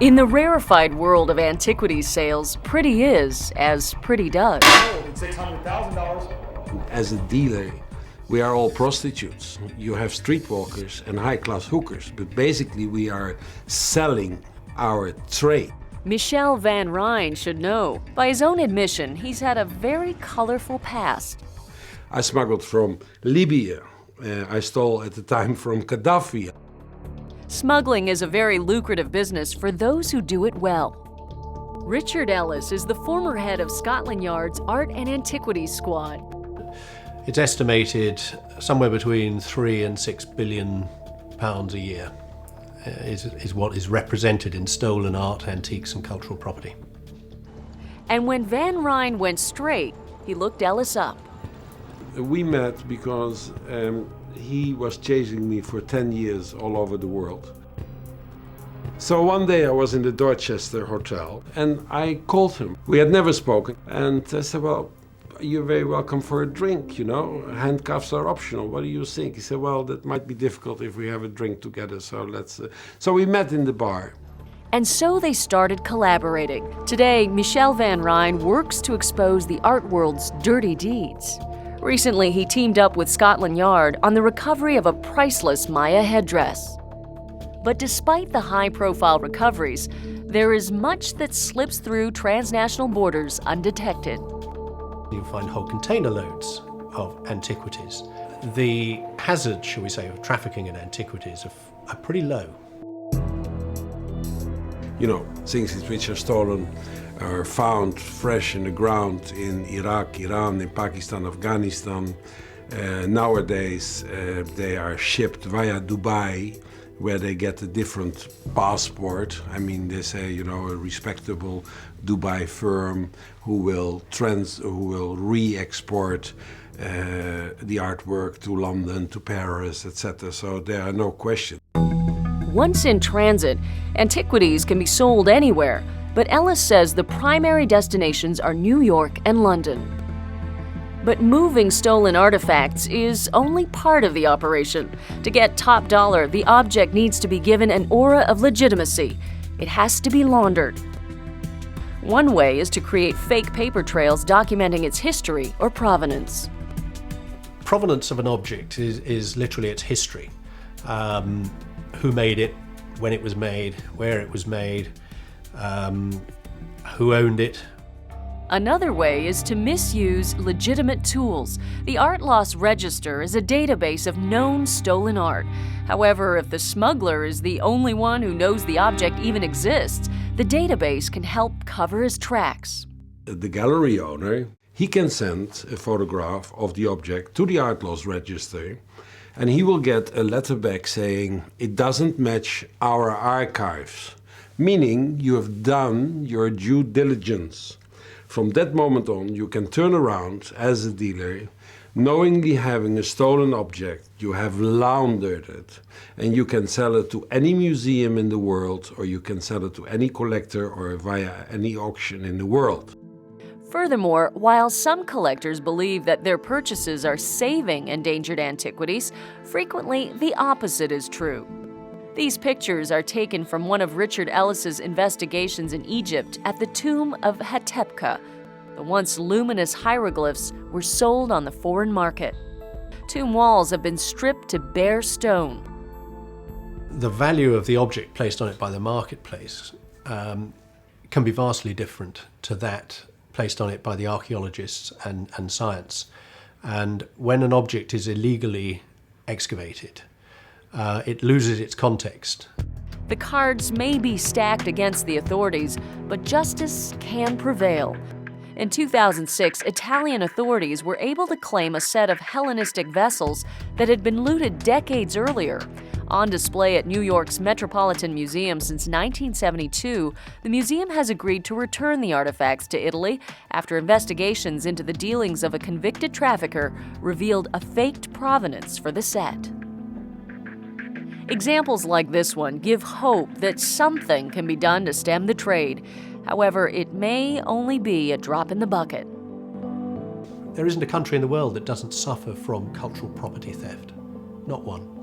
In the rarefied world of antiquities sales, pretty is as pretty does. It's $600,000. As a dealer, we are all prostitutes. You have streetwalkers and high-class hookers, but basically we are selling our trade. Michel Van Rijn should know. By his own admission, he's had a very colorful past. I smuggled from Libya. I stole at the time from Gaddafi. Smuggling is a very lucrative business for those who do it well. Richard Ellis is the former head of Scotland Yard's Art and Antiquities Squad. It's estimated somewhere between £3 and £6 billion a year is what is represented in stolen art, antiques and cultural property. And when Van Rijn went straight, he looked Ellis up. We met because he was chasing me for 10 years all over the world. So one day I was in the Dorchester Hotel and I called him. We had never spoken and I said, well, you're very welcome for a drink, you know. Handcuffs are optional. What do you think? He said, well, that might be difficult if we have a drink together, so let's... So we met in the bar. And so they started collaborating. Today, Michel Van Rijn works to expose the art world's dirty deeds. Recently, he teamed up with Scotland Yard on the recovery of a priceless Maya headdress. But despite the high-profile recoveries, there is much that slips through transnational borders undetected. You find whole container loads of antiquities. The hazards, shall we say, of trafficking in antiquities are pretty low. You know, things which are stolen are found fresh in the ground in Iraq, Iran, in Pakistan, Afghanistan. Nowadays, they are shipped via Dubai, where they get a different passport. I mean, they say, you know, a respectable Dubai firm who will re-export the artwork to London, to Paris, etc. So there are no questions. Once in transit, antiquities can be sold anywhere, but Ellis says the primary destinations are New York and London. But moving stolen artifacts is only part of the operation. To get top dollar, the object needs to be given an aura of legitimacy. It has to be laundered. One way is to create fake paper trails documenting its history or provenance. Provenance of an object is literally its history. Who made it, when it was made, where it was made, who owned it. Another way is to misuse legitimate tools. The Art Loss Register is a database of known stolen art. However, if the smuggler is the only one who knows the object even exists, the database can help cover his tracks. The gallery owner, he can send a photograph of the object to the Art Loss Register, and he will get a letter back saying, it doesn't match our archives, meaning you have done your due diligence. From that moment on, you can turn around as a dealer, knowingly having a stolen object, you have laundered it, and you can sell it to any museum in the world, or you can sell it to any collector or via any auction in the world. Furthermore, while some collectors believe that their purchases are saving endangered antiquities, frequently the opposite is true. These pictures are taken from one of Richard Ellis's investigations in Egypt at the tomb of Hatepka. The once luminous hieroglyphs were sold on the foreign market. Tomb walls have been stripped to bare stone. The value of the object placed on it by the marketplace can be vastly different to that placed on it by the archaeologists and science. And when an object is illegally excavated, it loses its context. The cards may be stacked against the authorities, but justice can prevail. In 2006, Italian authorities were able to claim a set of Hellenistic vessels that had been looted decades earlier. On display at New York's Metropolitan Museum since 1972, the museum has agreed to return the artifacts to Italy after investigations into the dealings of a convicted trafficker revealed a faked provenance for the set. Examples like this one give hope that something can be done to stem the trade. However, it may only be a drop in the bucket. There isn't a country in the world that doesn't suffer from cultural property theft. Not one.